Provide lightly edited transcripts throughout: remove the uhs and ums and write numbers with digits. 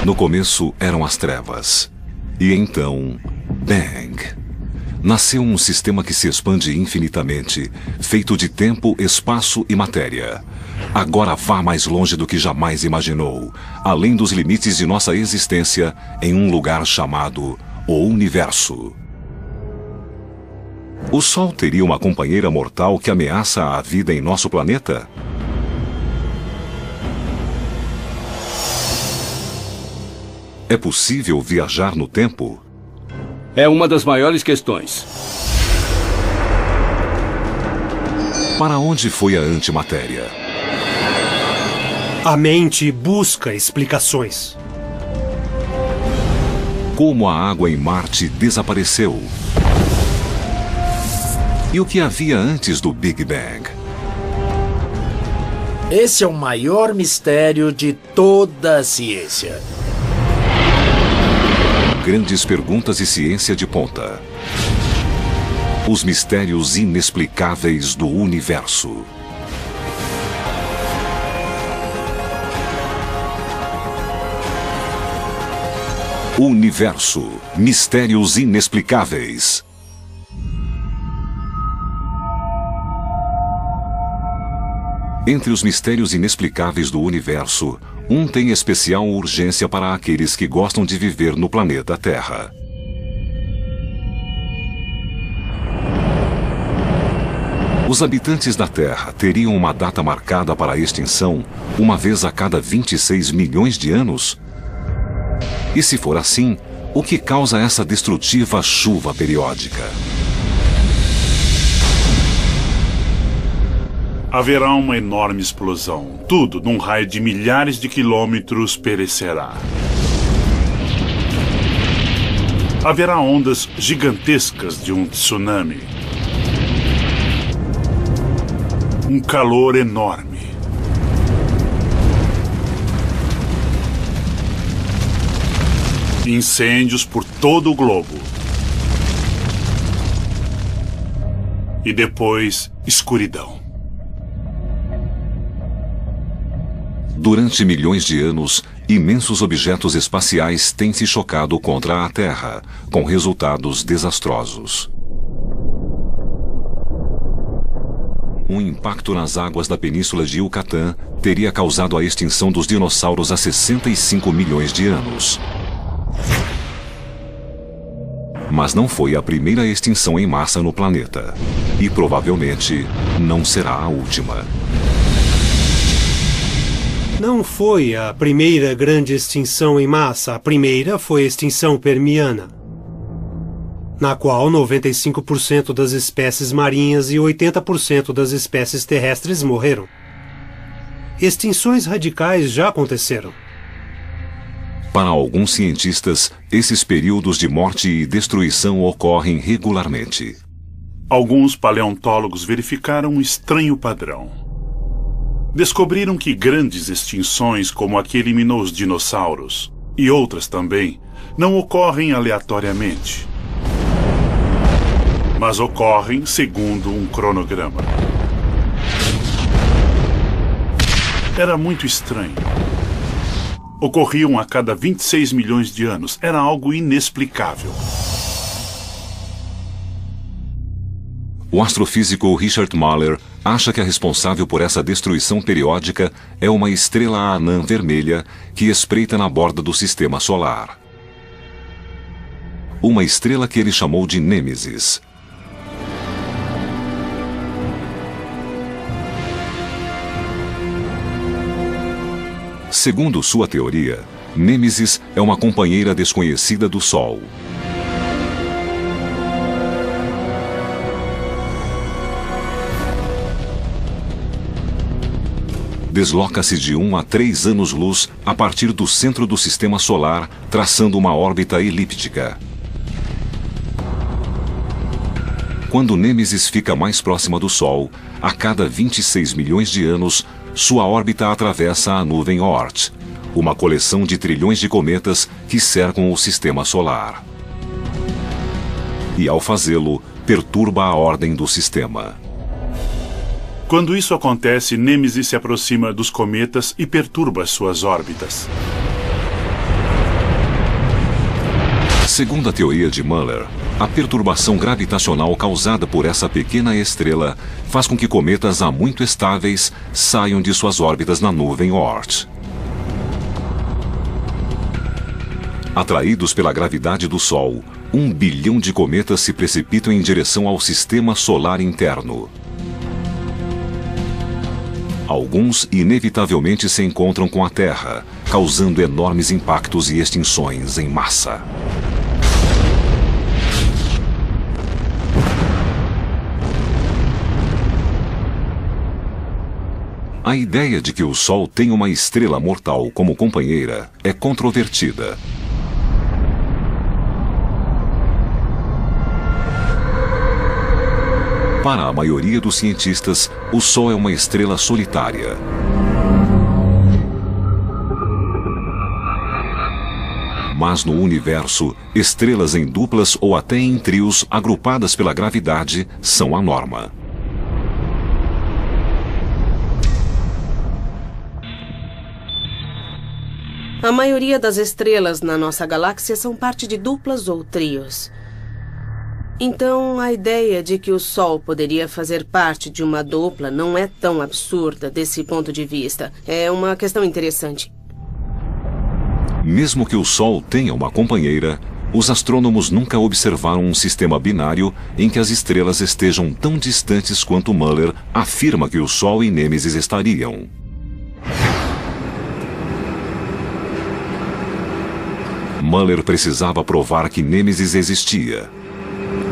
No começo eram as trevas. E então, Bang! Nasceu um sistema que se expande infinitamente, feito de tempo, espaço e matéria. Agora vá mais longe do que jamais imaginou, além dos limites de nossa existência, em um lugar chamado o Universo. O Sol teria uma companheira mortal que ameaça a vida em nosso planeta? É possível viajar no tempo? É uma das maiores questões. Para onde foi a antimatéria? A mente busca explicações. Como a água em Marte desapareceu? E o que havia antes do Big Bang? Esse é o maior mistério de toda a ciência. Grandes perguntas e ciência de ponta. Os mistérios inexplicáveis do universo. Universo. Mistérios inexplicáveis. Entre os mistérios inexplicáveis do universo, um tem especial urgência para aqueles que gostam de viver no planeta Terra. Os habitantes da Terra teriam uma data marcada para a extinção uma vez a cada 26 milhões de anos? E se for assim, o que causa essa destrutiva chuva periódica? Haverá uma enorme explosão. Tudo, num raio de milhares de quilômetros, perecerá. Haverá ondas gigantescas de um tsunami. Um calor enorme. Incêndios por todo o globo. E depois, escuridão. Durante milhões de anos, imensos objetos espaciais têm se chocado contra a Terra, com resultados desastrosos. Um impacto nas águas da península de Yucatán teria causado a extinção dos dinossauros há 65 milhões de anos. Mas não foi a primeira extinção em massa no planeta. E provavelmente não será a última. Não foi a primeira grande extinção em massa. A primeira foi a extinção permiana, na qual 95% das espécies marinhas e 80% das espécies terrestres morreram. Extinções radicais já aconteceram. Para alguns cientistas, esses períodos de morte e destruição ocorrem regularmente. Alguns paleontólogos verificaram um estranho padrão. Descobriram que grandes extinções, como a que eliminou os dinossauros, e outras também, não ocorrem aleatoriamente, mas ocorrem segundo um cronograma. Era muito estranho. Ocorriam a cada 26 milhões de anos. Era algo inexplicável. O astrofísico Richard Mahler acha que a responsável por essa destruição periódica é uma estrela anã vermelha que espreita na borda do sistema solar. Uma estrela que ele chamou de Nêmesis. Segundo sua teoria, Nêmesis é uma companheira desconhecida do Sol. Desloca-se de 1 a 3 anos-luz a partir do centro do sistema solar, traçando uma órbita elíptica. Quando Nêmesis fica mais próxima do Sol, a cada 26 milhões de anos, sua órbita atravessa a nuvem Oort, uma coleção de trilhões de cometas que cercam o sistema solar. E ao fazê-lo, perturba a ordem do sistema. Quando isso acontece, Nêmesis se aproxima dos cometas e perturba suas órbitas. Segundo a teoria de Muller, a perturbação gravitacional causada por essa pequena estrela faz com que cometas há muito estáveis saiam de suas órbitas na nuvem Oort. Atraídos pela gravidade do Sol, 1 bilhão de cometas se precipitam em direção ao sistema solar interno. Alguns inevitavelmente se encontram com a Terra, causando enormes impactos e extinções em massa. A ideia de que o Sol tem uma estrela mortal como companheira é controvertida. Para a maioria dos cientistas, o Sol é uma estrela solitária. Mas no universo, estrelas em duplas ou até em trios agrupadas pela gravidade são a norma. A maioria das estrelas na nossa galáxia são parte de duplas ou trios. Então, a ideia de que o Sol poderia fazer parte de uma dupla não é tão absurda desse ponto de vista. É uma questão interessante. Mesmo que o Sol tenha uma companheira, os astrônomos nunca observaram um sistema binário em que as estrelas estejam tão distantes quanto Muller afirma que o Sol e Nêmesis estariam. Muller precisava provar que Nêmesis existia.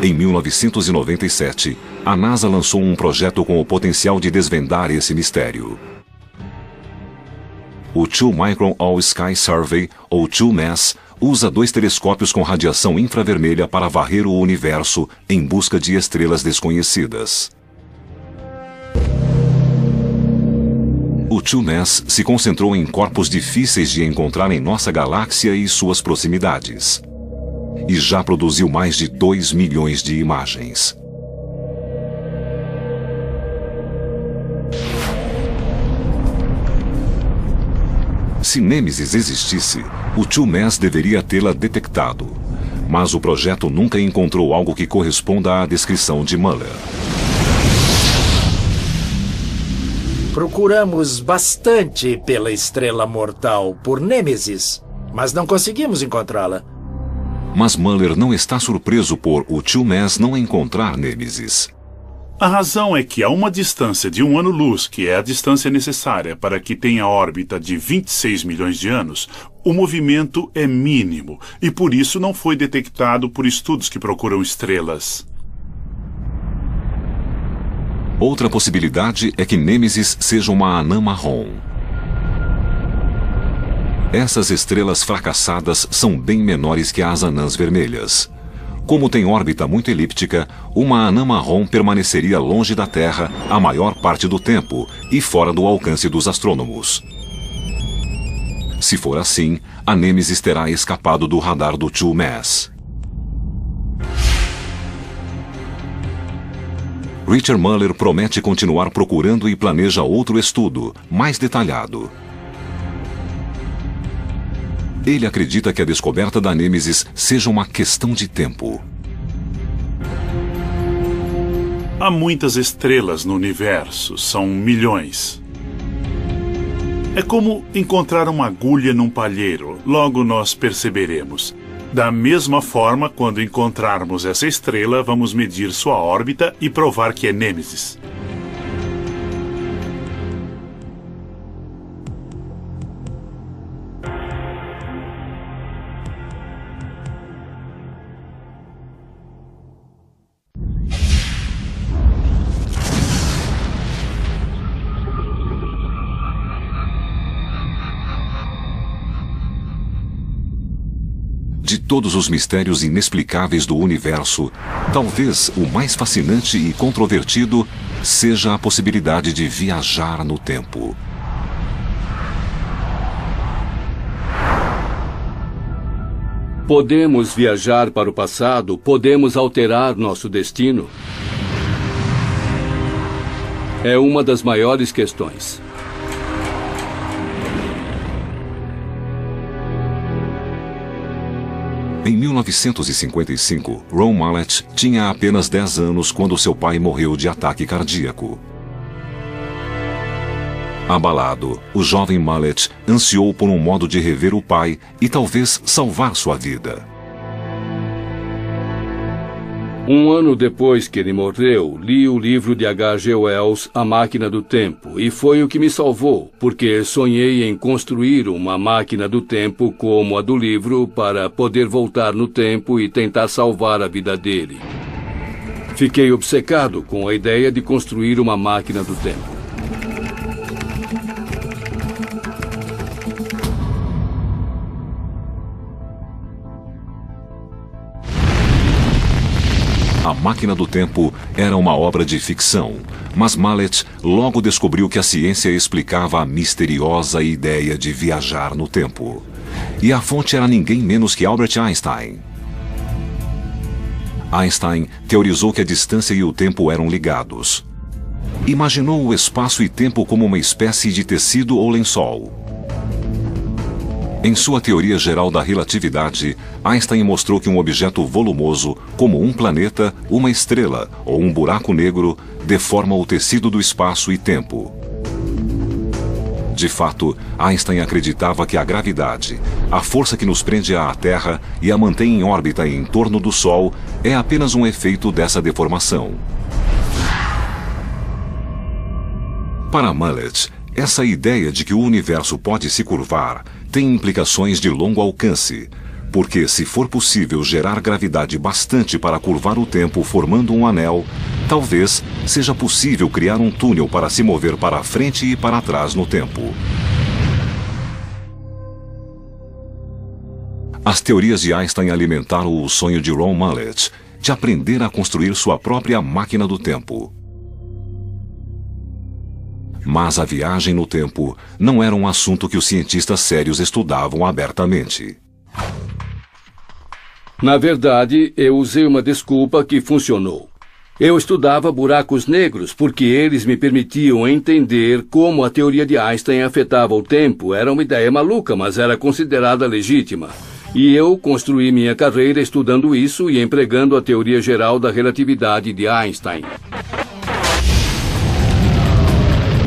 Em 1997, a NASA lançou um projeto com o potencial de desvendar esse mistério. O Two Micron All-Sky Survey, ou TWO-MASS, usa 2 telescópios com radiação infravermelha para varrer o universo em busca de estrelas desconhecidas. O TWO-MASS se concentrou em corpos difíceis de encontrar em nossa galáxia e suas proximidades. E já produziu mais de 2 milhões de imagens. Se Nêmesis existisse, o TWO-MASS deveria tê-la detectado. Mas o projeto nunca encontrou algo que corresponda à descrição de Muller. Procuramos bastante pela estrela mortal por Nêmesis, mas não conseguimos encontrá-la. Mas Muller não está surpreso por o TWO-MASS não encontrar Nêmesis. A razão é que a uma distância de 1 ano-luz, que é a distância necessária para que tenha órbita de 26 milhões de anos, o movimento é mínimo e por isso não foi detectado por estudos que procuram estrelas. Outra possibilidade é que Nêmesis seja uma anã marrom. Essas estrelas fracassadas são bem menores que as anãs vermelhas. Como tem órbita muito elíptica, uma anã marrom permaneceria longe da Terra a maior parte do tempo e fora do alcance dos astrônomos. Se for assim, a Nêmesis terá escapado do radar do TWO-MASS. Richard Muller promete continuar procurando e planeja outro estudo, mais detalhado. Ele acredita que a descoberta da Nêmesis seja uma questão de tempo. Há muitas estrelas no universo, são milhões. É como encontrar uma agulha num palheiro, logo nós perceberemos. Da mesma forma, quando encontrarmos essa estrela, vamos medir sua órbita e provar que é Nêmesis. De todos os mistérios inexplicáveis do universo, talvez o mais fascinante e controvertido seja a possibilidade de viajar no tempo. Podemos viajar para o passado, podemos alterar nosso destino. É uma das maiores questões. Em 1955, Ron Mallett tinha apenas 10 anos quando seu pai morreu de ataque cardíaco. Abalado, o jovem Mallett ansiou por um modo de rever o pai e talvez salvar sua vida. Um ano depois que ele morreu, li o livro de H.G. Wells, A Máquina do Tempo, e foi o que me salvou, porque sonhei em construir uma máquina do tempo como a do livro para poder voltar no tempo e tentar salvar a vida dele. Fiquei obcecado com a ideia de construir uma máquina do tempo. A Máquina do Tempo era uma obra de ficção, mas Mallett logo descobriu que a ciência explicava a misteriosa ideia de viajar no tempo. E a fonte era ninguém menos que Albert Einstein. Einstein teorizou que a distância e o tempo eram ligados. Imaginou o espaço e tempo como uma espécie de tecido ou lençol. Em sua teoria geral da relatividade, Einstein mostrou que um objeto volumoso, como um planeta, uma estrela ou um buraco negro, deforma o tecido do espaço e tempo. De fato, Einstein acreditava que a gravidade, a força que nos prende à Terra e a mantém em órbita em torno do Sol, é apenas um efeito dessa deformação. Para Mallett, essa ideia de que o universo pode se curvar tem implicações de longo alcance, porque se for possível gerar gravidade bastante para curvar o tempo formando um anel, talvez seja possível criar um túnel para se mover para frente e para trás no tempo. As teorias de Einstein alimentaram o sonho de Ron Mallett de aprender a construir sua própria máquina do tempo. Mas a viagem no tempo não era um assunto que os cientistas sérios estudavam abertamente. Na verdade, eu usei uma desculpa que funcionou. Eu estudava buracos negros porque eles me permitiam entender como a teoria de Einstein afetava o tempo. Era uma ideia maluca, mas era considerada legítima. E eu construí minha carreira estudando isso e empregando a teoria geral da relatividade de Einstein.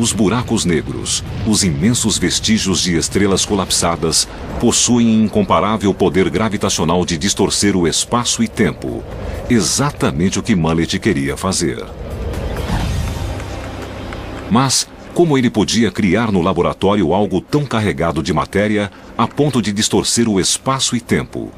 Os buracos negros, os imensos vestígios de estrelas colapsadas, possuem incomparável poder gravitacional de distorcer o espaço e tempo. Exatamente o que Mallett queria fazer. Mas, como ele podia criar no laboratório algo tão carregado de matéria a ponto de distorcer o espaço e tempo?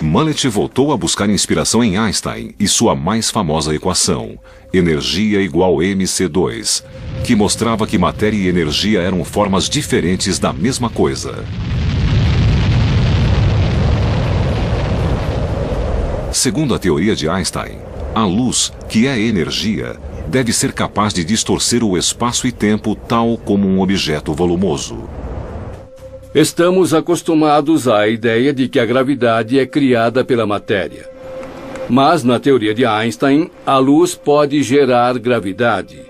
Mallett voltou a buscar inspiração em Einstein e sua mais famosa equação, energia igual mc2, que mostrava que matéria e energia eram formas diferentes da mesma coisa. Segundo a teoria de Einstein, a luz, que é energia, deve ser capaz de distorcer o espaço e tempo tal como um objeto volumoso. Estamos acostumados à ideia de que a gravidade é criada pela matéria. Mas, na teoria de Einstein, a luz pode gerar gravidade.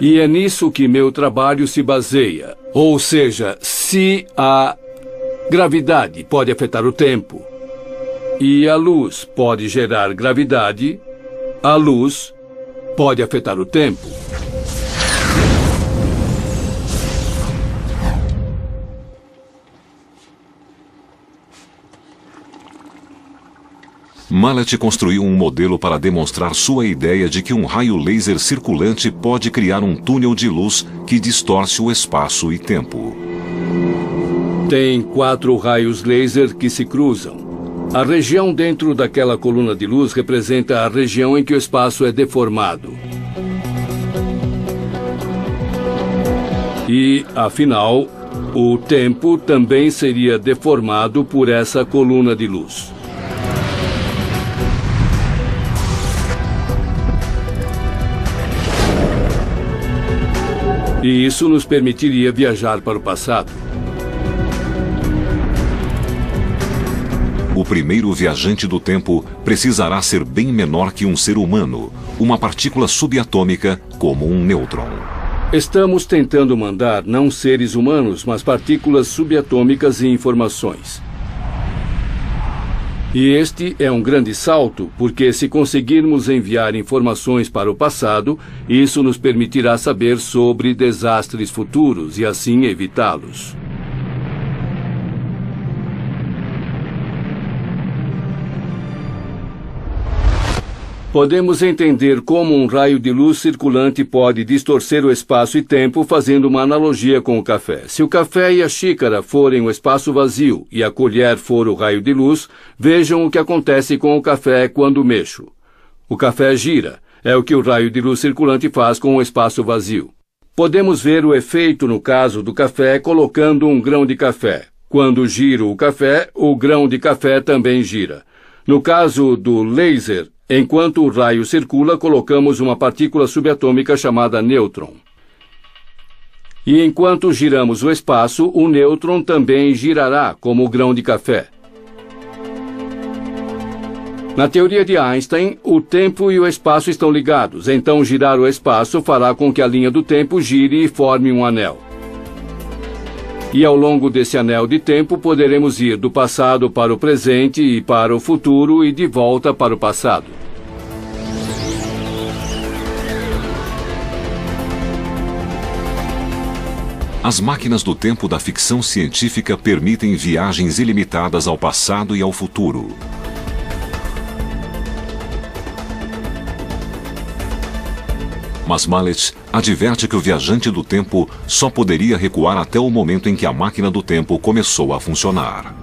E é nisso que meu trabalho se baseia. Ou seja, se a gravidade pode afetar o tempo e a luz pode gerar gravidade, a luz pode afetar o tempo. Mallett construiu um modelo para demonstrar sua ideia de que um raio laser circulante pode criar um túnel de luz que distorce o espaço e tempo. Tem 4 raios laser que se cruzam. A região dentro daquela coluna de luz representa a região em que o espaço é deformado. E, afinal, o tempo também seria deformado por essa coluna de luz. E isso nos permitiria viajar para o passado. O primeiro viajante do tempo precisará ser bem menor que um ser humano, uma partícula subatômica como um nêutron. Estamos tentando mandar não seres humanos, mas partículas subatômicas e informações. E este é um grande salto, porque se conseguirmos enviar informações para o passado, isso nos permitirá saber sobre desastres futuros e assim evitá-los. Podemos entender como um raio de luz circulante pode distorcer o espaço e tempo fazendo uma analogia com o café. Se o café e a xícara forem o espaço vazio e a colher for o raio de luz, vejam o que acontece com o café quando mexo. O café gira. É o que o raio de luz circulante faz com o espaço vazio. Podemos ver o efeito no caso do café colocando um grão de café. Quando giro o café, o grão de café também gira. No caso do laser, enquanto o raio circula, colocamos uma partícula subatômica chamada nêutron. E enquanto giramos o espaço, o nêutron também girará, como o grão de café. Na teoria de Einstein, o tempo e o espaço estão ligados, então girar o espaço fará com que a linha do tempo gire e forme um anel. E ao longo desse anel de tempo, poderemos ir do passado para o presente e para o futuro e de volta para o passado. As máquinas do tempo da ficção científica permitem viagens ilimitadas ao passado e ao futuro. Mas Mallet adverte que o viajante do tempo só poderia recuar até o momento em que a máquina do tempo começou a funcionar.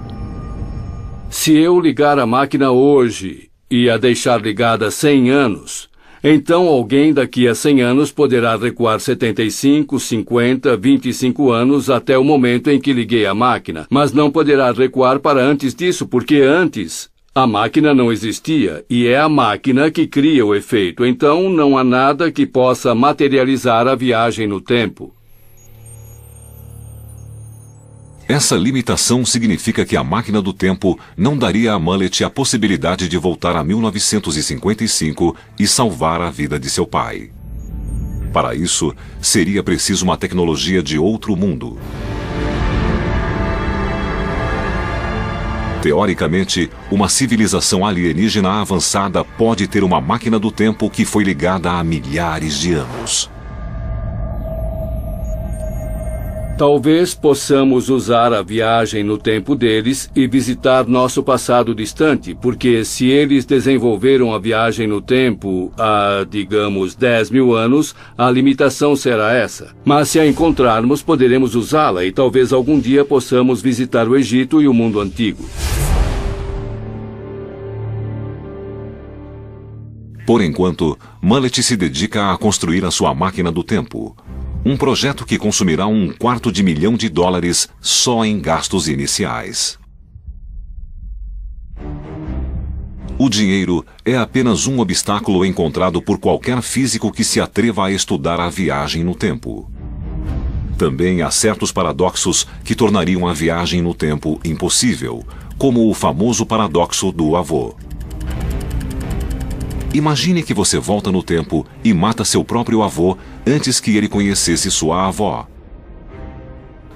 Se eu ligar a máquina hoje e a deixar ligada 100 anos, então alguém daqui a 100 anos poderá recuar 75, 50, 25 anos até o momento em que liguei a máquina, mas não poderá recuar para antes disso, porque antes a máquina não existia e é a máquina que cria o efeito, então não há nada que possa materializar a viagem no tempo. Essa limitação significa que a máquina do tempo não daria a Mallet a possibilidade de voltar a 1955 e salvar a vida de seu pai. Para isso, seria preciso uma tecnologia de outro mundo. Teoricamente, uma civilização alienígena avançada pode ter uma máquina do tempo que foi ligada há milhares de anos. Talvez possamos usar a viagem no tempo deles e visitar nosso passado distante, porque se eles desenvolveram a viagem no tempo há, digamos, 10 mil anos, a limitação será essa. Mas se a encontrarmos, poderemos usá-la e talvez algum dia possamos visitar o Egito e o mundo antigo. Por enquanto, Mallet se dedica a construir a sua máquina do tempo. Um projeto que consumirá $250 000 só em gastos iniciais. O dinheiro é apenas um obstáculo encontrado por qualquer físico que se atreva a estudar a viagem no tempo. Também há certos paradoxos que tornariam a viagem no tempo impossível, como o famoso paradoxo do avô. Imagine que você volta no tempo e mata seu próprio avô antes que ele conhecesse sua avó.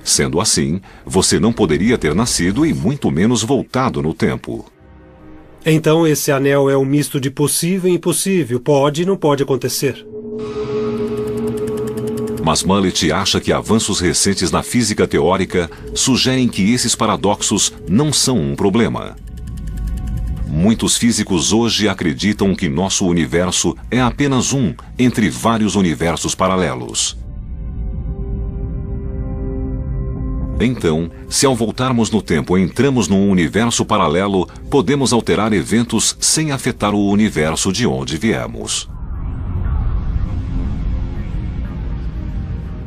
Sendo assim, você não poderia ter nascido e muito menos voltado no tempo. Então esse anel é um misto de possível e impossível. Pode e não pode acontecer. Mas Mallet acha que avanços recentes na física teórica sugerem que esses paradoxos não são um problema. Muitos físicos hoje acreditam que nosso universo é apenas um entre vários universos paralelos. Então, se ao voltarmos no tempo entramos num universo paralelo, podemos alterar eventos sem afetar o universo de onde viemos.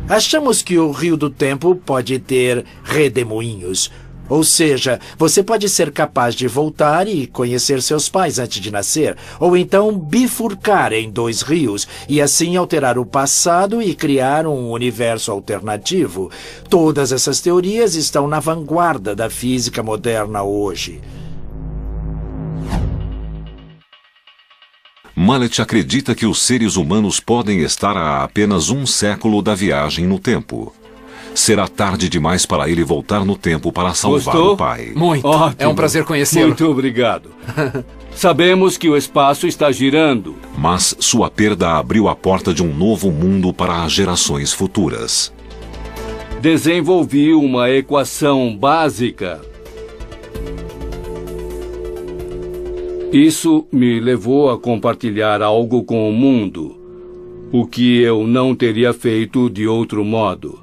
Achamos que o Rio do Tempo pode ter redemoinhos. Ou seja, você pode ser capaz de voltar e conhecer seus pais antes de nascer, ou então bifurcar em 2 rios e assim alterar o passado e criar um universo alternativo. Todas essas teorias estão na vanguarda da física moderna hoje. Mallet acredita que os seres humanos podem estar a apenas um século da viagem no tempo. será tarde demais para ele voltar no tempo para salvar Gostou? o pai. Muito. Ótimo. É um prazer conhecê-lo. Muito obrigado. Sabemos que o espaço está girando. Mas sua perda abriu a porta de um novo mundo para as gerações futuras. Desenvolvi uma equação básica. Isso me levou a compartilhar algo com o mundo, o que eu não teria feito de outro modo.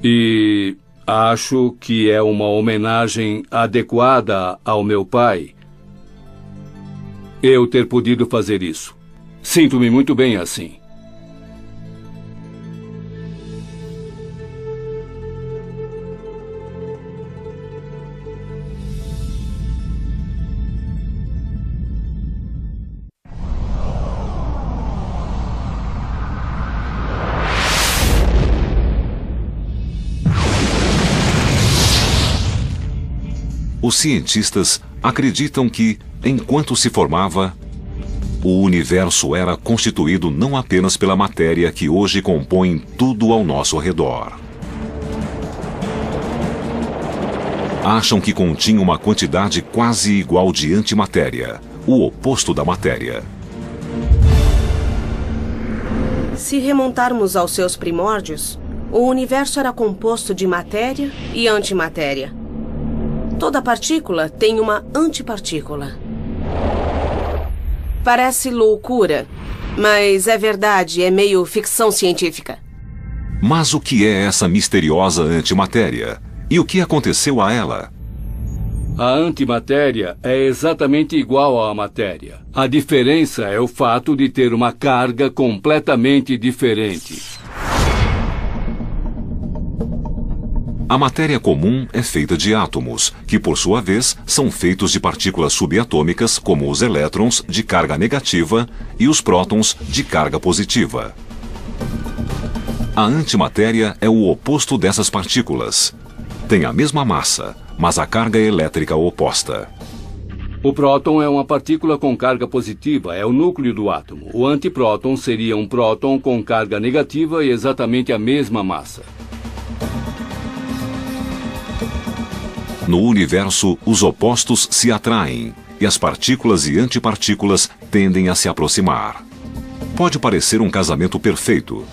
E acho que é uma homenagem adequada ao meu pai eu ter podido fazer isso. Sinto-me muito bem assim. Os cientistas acreditam que, enquanto se formava, o universo era constituído não apenas pela matéria que hoje compõe tudo ao nosso redor. Acham que continha uma quantidade quase igual de antimatéria, o oposto da matéria. Se remontarmos aos seus primórdios, o universo era composto de matéria e antimatéria. Toda partícula tem uma antipartícula. Parece loucura, mas é verdade, é meio ficção científica. Mas o que é essa misteriosa antimatéria? E o que aconteceu a ela? A antimatéria é exatamente igual à matéria. A diferença é o fato de ter uma carga completamente diferente. A matéria comum é feita de átomos, que por sua vez são feitos de partículas subatômicas, como os elétrons de carga negativa e os prótons de carga positiva. A antimatéria é o oposto dessas partículas. Tem a mesma massa, mas a carga elétrica oposta. O próton é uma partícula com carga positiva, é o núcleo do átomo. O antipróton seria um próton com carga negativa e exatamente a mesma massa. No universo, os opostos se atraem e as partículas e antipartículas tendem a se aproximar. Pode parecer um casamento perfeito,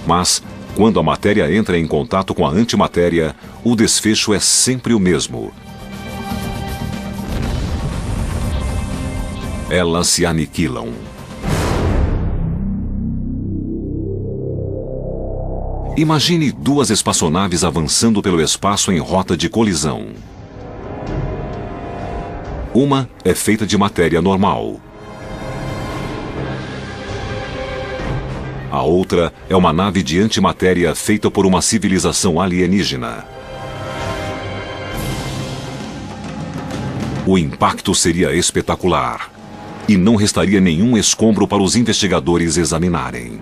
mas quando a matéria entra em contato com a antimatéria, o desfecho é sempre o mesmo. Elas se aniquilam. Imagine duas espaçonaves avançando pelo espaço em rota de colisão. Uma é feita de matéria normal. A outra é uma nave de antimatéria feita por uma civilização alienígena. O impacto seria espetacular e não restaria nenhum escombro para os investigadores examinarem.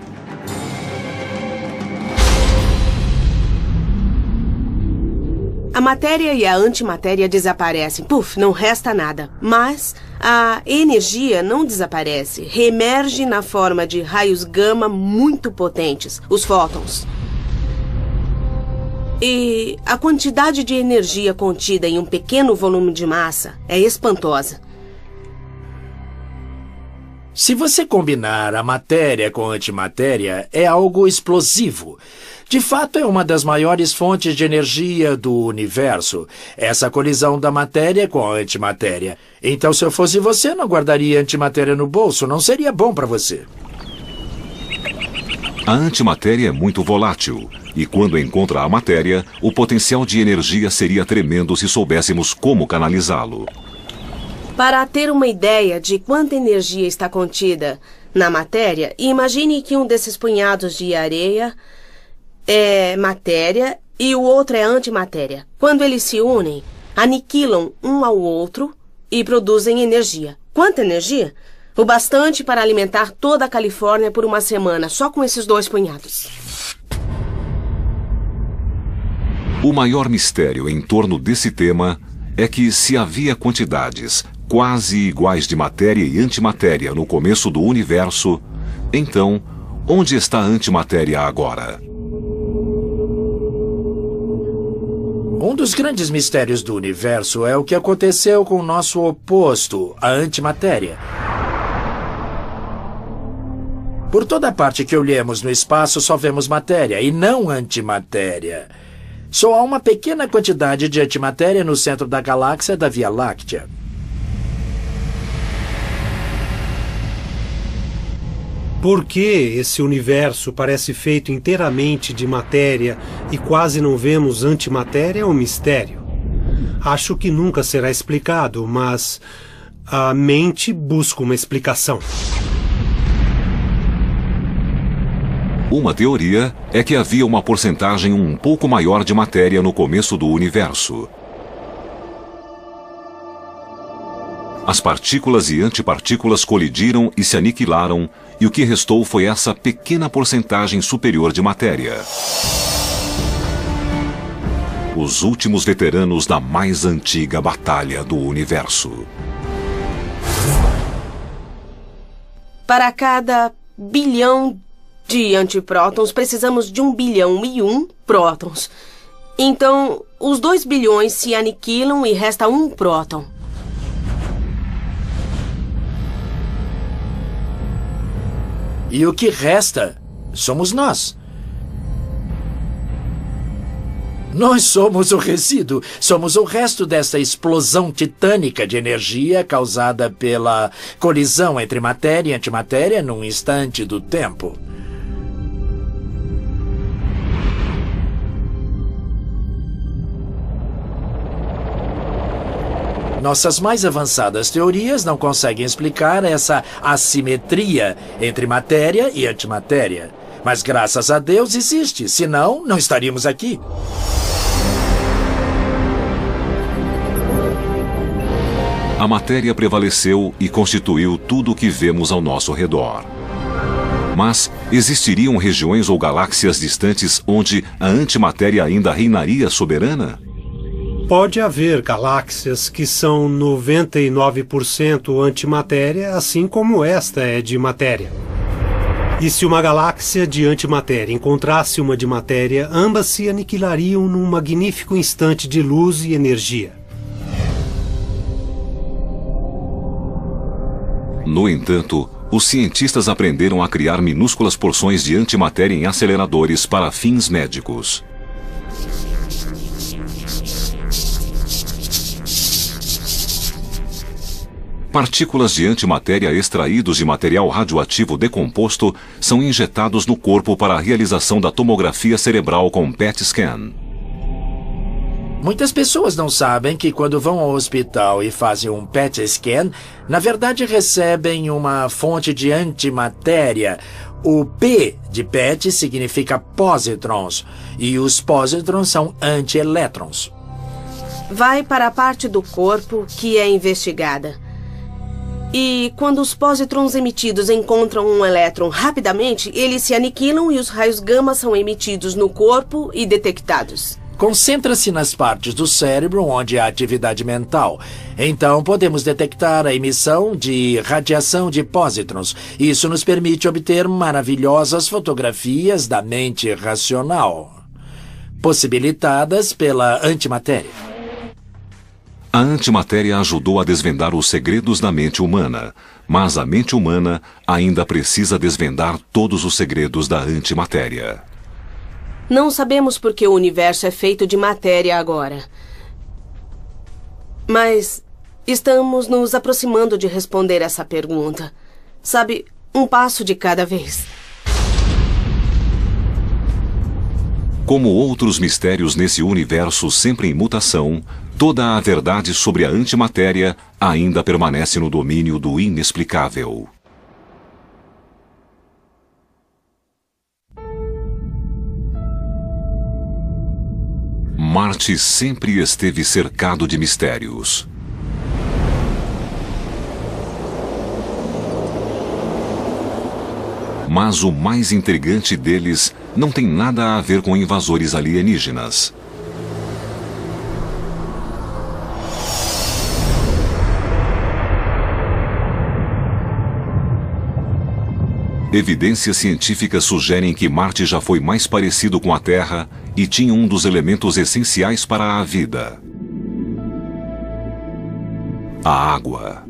A matéria e a antimatéria desaparecem. Puf, não resta nada. Mas a energia não desaparece. Reemerge na forma de raios gama muito potentes, os fótons. E a quantidade de energia contida em um pequeno volume de massa é espantosa. Se você combinar a matéria com a antimatéria, é algo explosivo. De fato, é uma das maiores fontes de energia do universo, essa colisão da matéria com a antimatéria. Então, se eu fosse você, não guardaria antimatéria no bolso, não seria bom para você. A antimatéria é muito volátil, e quando encontra a matéria, o potencial de energia seria tremendo se soubéssemos como canalizá-lo. Para ter uma ideia de quanta energia está contida na matéria, imagine que um desses punhados de areia é matéria e o outro é antimatéria. Quando eles se unem, aniquilam um ao outro e produzem energia. Quanta energia? O bastante para alimentar toda a Califórnia por uma semana, só com esses dois punhados. O maior mistério em torno desse tema é que se havia quantidades quase iguais de matéria e antimatéria no começo do universo, então, onde está a antimatéria agora? Um dos grandes mistérios do universo é o que aconteceu com o nosso oposto, a antimatéria. Por toda parte que olhemos no espaço, só vemos matéria e não antimatéria. Só há uma pequena quantidade de antimatéria no centro da galáxia da Via Láctea. Por que esse universo parece feito inteiramente de matéria e quase não vemos antimatéria é um mistério. Acho que nunca será explicado, mas a mente busca uma explicação. Uma teoria é que havia uma porcentagem um pouco maior de matéria no começo do universo. As partículas e antipartículas colidiram e se aniquilaram, e o que restou foi essa pequena porcentagem superior de matéria. Os últimos veteranos da mais antiga batalha do universo. Para cada bilhão de antiprótons, precisamos de 1 bilhão e 1 prótons. Então, os 2 bilhões se aniquilam e resta 1 próton. E o que resta somos nós. Nós somos o resíduo, somos o resto dessa explosão titânica de energia causada pela colisão entre matéria e antimatéria num instante do tempo. Nossas mais avançadas teorias não conseguem explicar essa assimetria entre matéria e antimatéria. Mas graças a Deus existe, senão não estaríamos aqui. A matéria prevaleceu e constituiu tudo o que vemos ao nosso redor. Mas existiriam regiões ou galáxias distantes onde a antimatéria ainda reinaria soberana? Pode haver galáxias que são 99% antimatéria, assim como esta é de matéria. E se uma galáxia de antimatéria encontrasse uma de matéria, ambas se aniquilariam num magnífico instante de luz e energia. No entanto, os cientistas aprenderam a criar minúsculas porções de antimatéria em aceleradores para fins médicos. Partículas de antimatéria extraídos de material radioativo decomposto são injetados no corpo para a realização da tomografia cerebral com PET scan. Muitas pessoas não sabem que quando vão ao hospital e fazem um PET scan, na verdade recebem uma fonte de antimatéria. O P de PET significa pósitrons e os pósitrons são antielétrons. Vai para a parte do corpo que é investigada. E quando os pósitrons emitidos encontram um elétron rapidamente, eles se aniquilam e os raios gama são emitidos no corpo e detectados. Concentra-se nas partes do cérebro onde há atividade mental. Então, podemos detectar a emissão de radiação de pósitrons. Isso nos permite obter maravilhosas fotografias da mente racional, possibilitadas pela antimatéria. A antimatéria ajudou a desvendar os segredos da mente humana, mas a mente humana ainda precisa desvendar todos os segredos da antimatéria. Não sabemos por que o universo é feito de matéria agora. Mas estamos nos aproximando de responder essa pergunta. Sabe, um passo de cada vez. Como outros mistérios nesse universo sempre em mutação, toda a verdade sobre a antimatéria ainda permanece no domínio do inexplicável. Marte sempre esteve cercado de mistérios. Mas o mais intrigante deles não tem nada a ver com invasores alienígenas. Evidências científicas sugerem que Marte já foi mais parecido com a Terra e tinha um dos elementos essenciais para a vida: a água.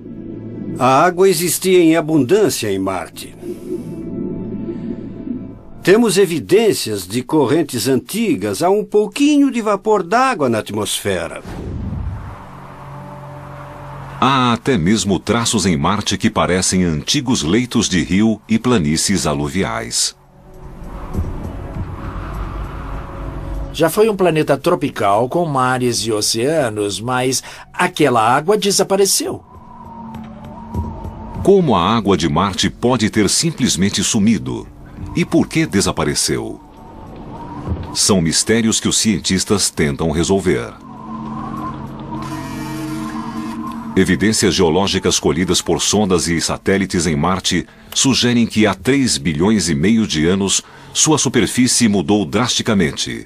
A água existia em abundância em Marte. Temos evidências de correntes antigas a um pouquinho de vapor d'água na atmosfera. Há até mesmo traços em Marte que parecem antigos leitos de rio e planícies aluviais. Já foi um planeta tropical com mares e oceanos, mas aquela água desapareceu. Como a água de Marte pode ter simplesmente sumido? E por que desapareceu? São mistérios que os cientistas tentam resolver. Evidências geológicas colhidas por sondas e satélites em Marte sugerem que há 3 bilhões e meio de anos sua superfície mudou drasticamente.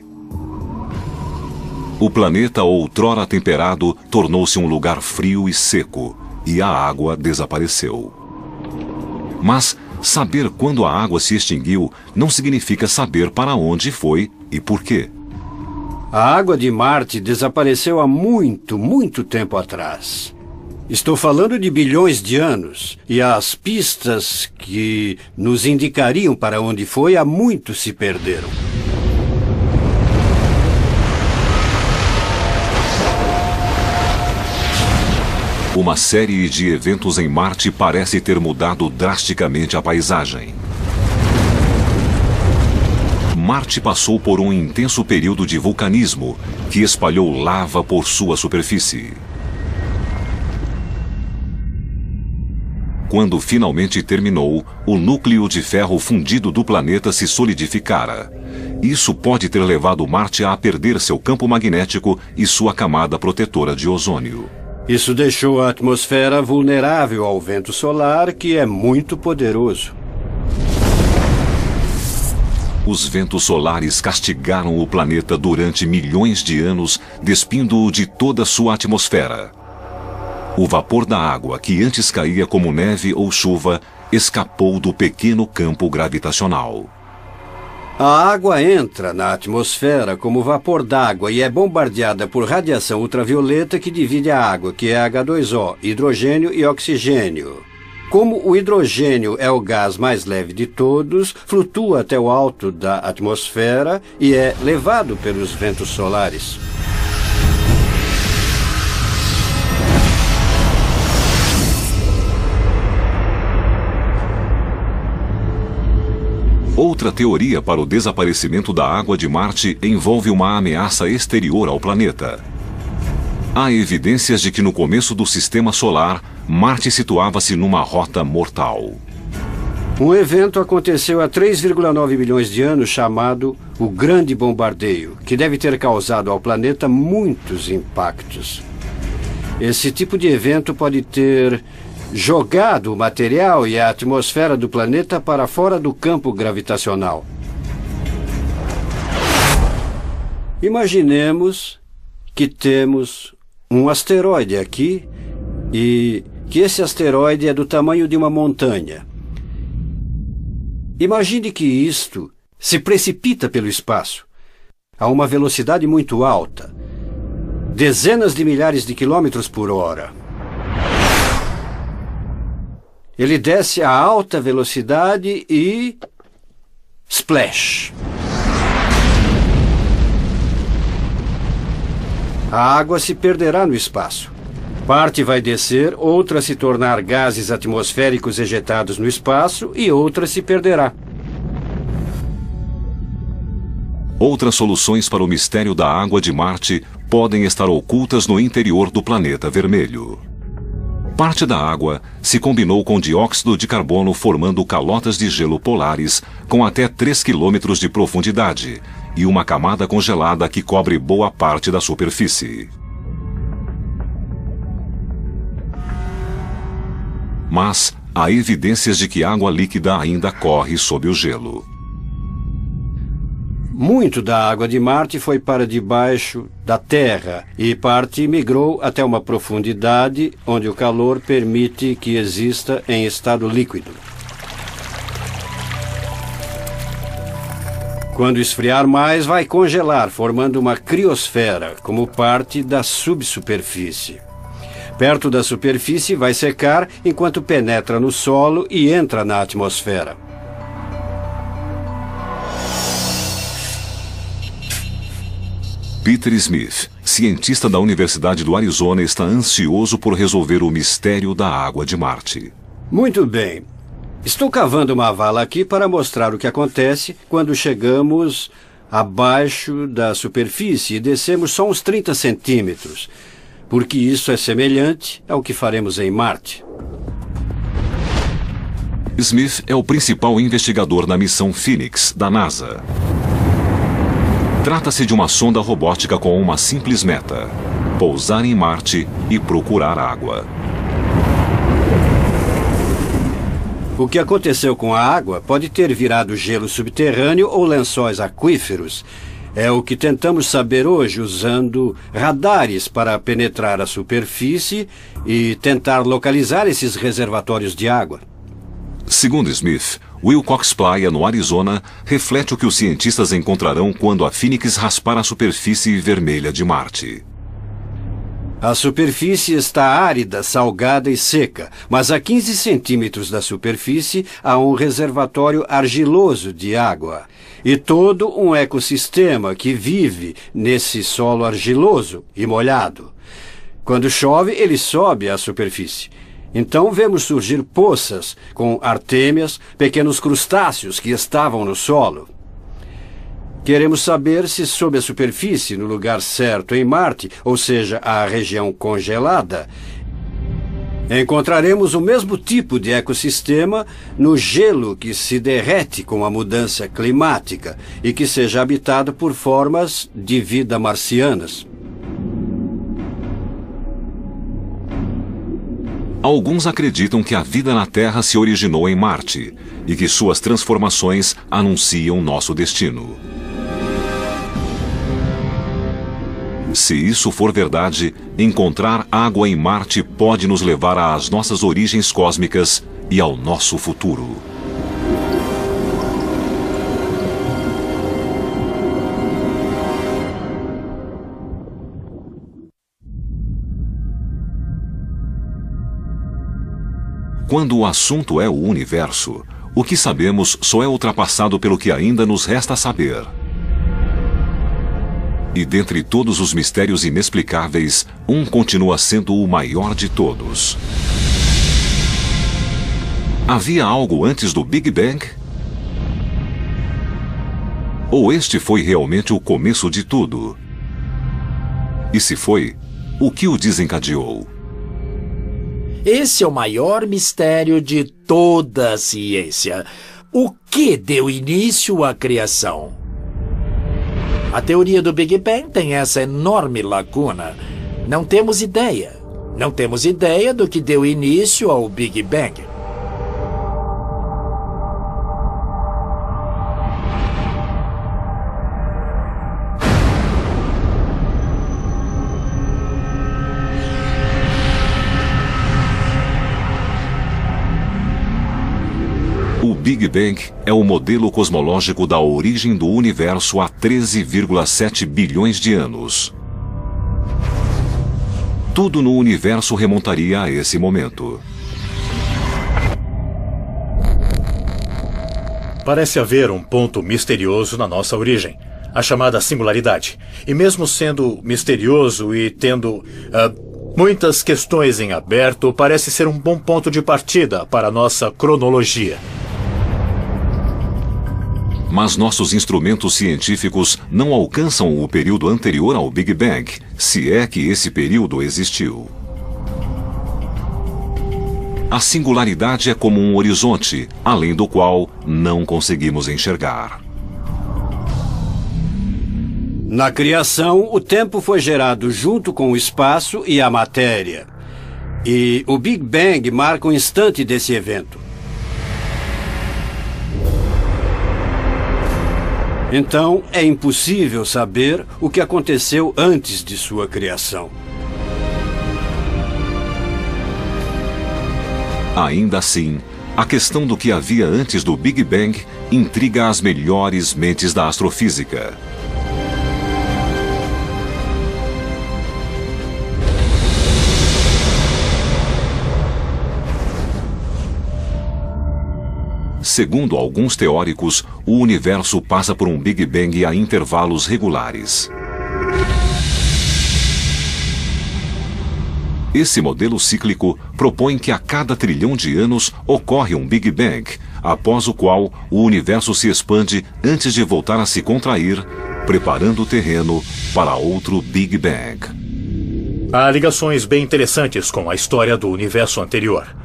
O planeta, outrora temperado, tornou-se um lugar frio e seco, e a água desapareceu. Mas saber quando a água se extinguiu não significa saber para onde foi e por quê. A água de Marte desapareceu há muito, muito tempo atrás. Estou falando de bilhões de anos, e as pistas que nos indicariam para onde foi há muito se perderam. Uma série de eventos em Marte parece ter mudado drasticamente a paisagem. Marte passou por um intenso período de vulcanismo que espalhou lava por sua superfície. Quando finalmente terminou, o núcleo de ferro fundido do planeta se solidificara. Isso pode ter levado Marte a perder seu campo magnético e sua camada protetora de ozônio. Isso deixou a atmosfera vulnerável ao vento solar, que é muito poderoso. Os ventos solares castigaram o planeta durante milhões de anos, despindo-o de toda sua atmosfera. O vapor da água, que antes caía como neve ou chuva, escapou do pequeno campo gravitacional. A água entra na atmosfera como vapor d'água e é bombardeada por radiação ultravioleta que divide a água, que é H2O, hidrogênio e oxigênio. Como o hidrogênio é o gás mais leve de todos, flutua até o alto da atmosfera e é levado pelos ventos solares. Outra teoria para o desaparecimento da água de Marte envolve uma ameaça exterior ao planeta. Há evidências de que no começo do sistema solar, Marte situava-se numa rota mortal. Um evento aconteceu há 3,9 bilhões de anos chamado o Grande Bombardeio, que deve ter causado ao planeta muitos impactos. Esse tipo de evento pode ter jogado o material e a atmosfera do planeta para fora do campo gravitacional. Imaginemos que temos um asteroide aqui e que esse asteroide é do tamanho de uma montanha. Imagine que isto se precipita pelo espaço a uma velocidade muito alta, dezenas de milhares de quilômetros por hora. Ele desce a alta velocidade e... splash! A água se perderá no espaço. Parte vai descer, outra se tornar gases atmosféricos ejetados no espaço e outra se perderá. Outras soluções para o mistério da água de Marte podem estar ocultas no interior do planeta vermelho. Parte da água se combinou com dióxido de carbono, formando calotas de gelo polares com até 3 quilômetros de profundidade e uma camada congelada que cobre boa parte da superfície. Mas há evidências de que água líquida ainda corre sob o gelo. Muito da água de Marte foi para debaixo da Terra e parte migrou até uma profundidade onde o calor permite que exista em estado líquido. Quando esfriar mais, vai congelar, formando uma criosfera, como parte da subsuperfície. Perto da superfície, vai secar enquanto penetra no solo e entra na atmosfera. Peter Smith, cientista da Universidade do Arizona, está ansioso por resolver o mistério da água de Marte. Muito bem. Estou cavando uma vala aqui para mostrar o que acontece quando chegamos abaixo da superfície e descemos só uns 30 centímetros, porque isso é semelhante ao que faremos em Marte. Smith é o principal investigador na missão Phoenix, da NASA. Trata-se de uma sonda robótica com uma simples meta: pousar em Marte e procurar água. O que aconteceu com a água pode ter virado gelo subterrâneo ou lençóis aquíferos. É o que tentamos saber hoje usando radares para penetrar a superfície e tentar localizar esses reservatórios de água. Segundo Smith, Wilcox Playa, no Arizona, reflete o que os cientistas encontrarão quando a Phoenix raspar a superfície vermelha de Marte. A superfície está árida, salgada e seca, mas a 15 centímetros da superfície há um reservatório argiloso de água. E todo um ecossistema que vive nesse solo argiloso e molhado. Quando chove, ele sobe à superfície. Então vemos surgir poças com artêmias, pequenos crustáceos que estavam no solo. Queremos saber se sob a superfície, no lugar certo em Marte, ou seja, a região congelada, encontraremos o mesmo tipo de ecossistema no gelo que se derrete com a mudança climática e que seja habitado por formas de vida marcianas. Alguns acreditam que a vida na Terra se originou em Marte e que suas transformações anunciam nosso destino. Se isso for verdade, encontrar água em Marte pode nos levar às nossas origens cósmicas e ao nosso futuro. Quando o assunto é o universo, o que sabemos só é ultrapassado pelo que ainda nos resta saber. E dentre todos os mistérios inexplicáveis, um continua sendo o maior de todos. Havia algo antes do Big Bang? Ou este foi realmente o começo de tudo? E se foi, o que o desencadeou? Esse é o maior mistério de toda a ciência. O que deu início à criação? A teoria do Big Bang tem essa enorme lacuna. Não temos ideia. Não temos ideia do que deu início ao Big Bang. O Big Bang é o modelo cosmológico da origem do universo há 13,7 bilhões de anos. Tudo no universo remontaria a esse momento. Parece haver um ponto misterioso na nossa origem, a chamada singularidade. E mesmo sendo misterioso e tendo muitas questões em aberto, parece ser um bom ponto de partida para a nossa cronologia. Mas nossos instrumentos científicos não alcançam o período anterior ao Big Bang, se é que esse período existiu. A singularidade é como um horizonte, além do qual não conseguimos enxergar. Na criação, o tempo foi gerado junto com o espaço e a matéria. E o Big Bang marca o instante desse evento. Então, é impossível saber o que aconteceu antes de sua criação. Ainda assim, A questão do que havia antes do Big Bang intriga as melhores mentes da astrofísica. Segundo alguns teóricos, o universo passa por um Big Bang a intervalos regulares. Esse modelo cíclico propõe que a cada trilhão de anos ocorre um Big Bang, após o qual o universo se expande antes de voltar a se contrair, preparando o terreno para outro Big Bang. Há ligações bem interessantes com a história do universo anterior.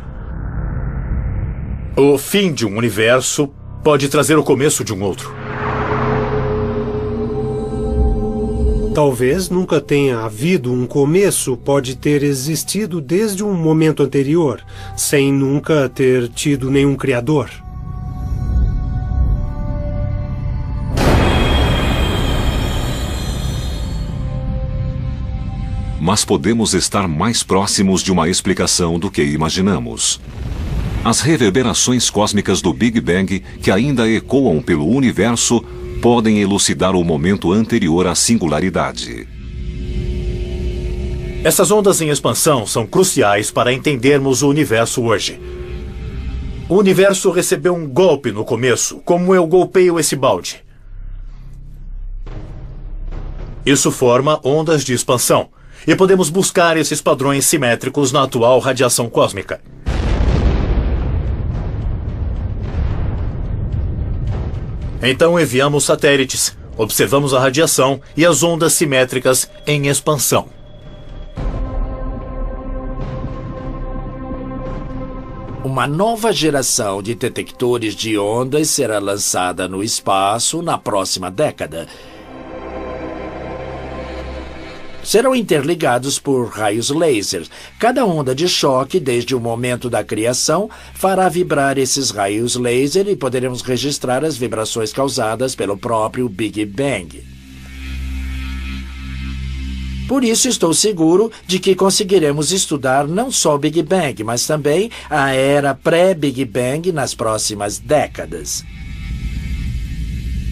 O fim de um universo pode trazer o começo de um outro. Talvez nunca tenha havido um começo, pode ter existido desde um momento anterior, sem nunca ter tido nenhum criador. Mas podemos estar mais próximos de uma explicação do que imaginamos. As reverberações cósmicas do Big Bang, que ainda ecoam pelo universo, podem elucidar o momento anterior à singularidade. Essas ondas em expansão são cruciais para entendermos o universo hoje. O universo recebeu um golpe no começo, como eu golpeio esse balde. Isso forma ondas de expansão, e podemos buscar esses padrões simétricos na atual radiação cósmica. Então enviamos satélites, observamos a radiação e as ondas simétricas em expansão. Uma nova geração de detectores de ondas será lançada no espaço na próxima década. Serão interligados por raios laser. Cada onda de choque, desde o momento da criação, fará vibrar esses raios laser e poderemos registrar as vibrações causadas pelo próprio Big Bang. Por isso, estou seguro de que conseguiremos estudar não só o Big Bang, mas também a era pré-Big Bang nas próximas décadas.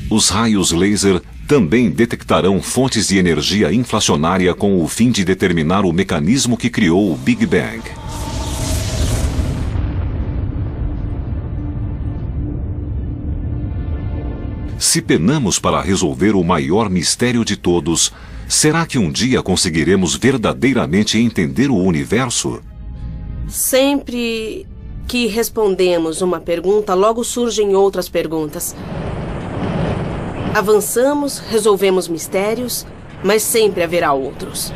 Os raios laser também detectarão fontes de energia inflacionária com o fim de determinar o mecanismo que criou o Big Bang. Se penamos para resolver o maior mistério de todos, será que um dia conseguiremos verdadeiramente entender o universo? Sempre que respondemos uma pergunta, logo surgem outras perguntas. Avançamos, resolvemos mistérios, mas sempre haverá outros.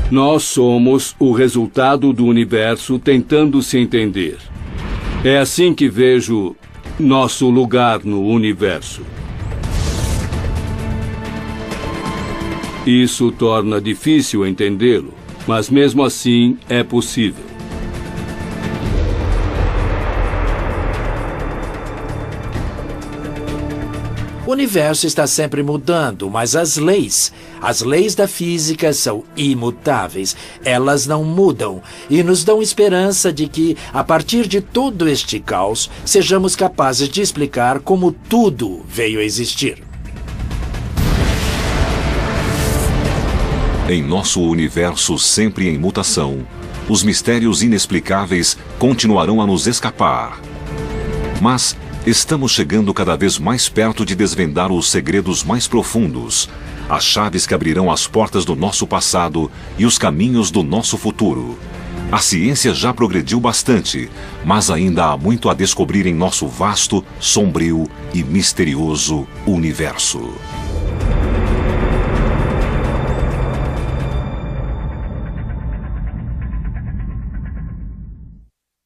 Nós somos o resultado do universo tentando se entender. É assim que vejo nosso lugar no universo. Isso torna difícil entendê-lo. Mas mesmo assim é possível. O universo está sempre mudando, mas as leis da física são imutáveis. Elas não mudam e nos dão esperança de que, a partir de todo este caos, sejamos capazes de explicar como tudo veio a existir. Em nosso universo sempre em mutação, os mistérios inexplicáveis continuarão a nos escapar. Mas estamos chegando cada vez mais perto de desvendar os segredos mais profundos, as chaves que abrirão as portas do nosso passado e os caminhos do nosso futuro. A ciência já progrediu bastante, mas ainda há muito a descobrir em nosso vasto, sombrio e misterioso universo.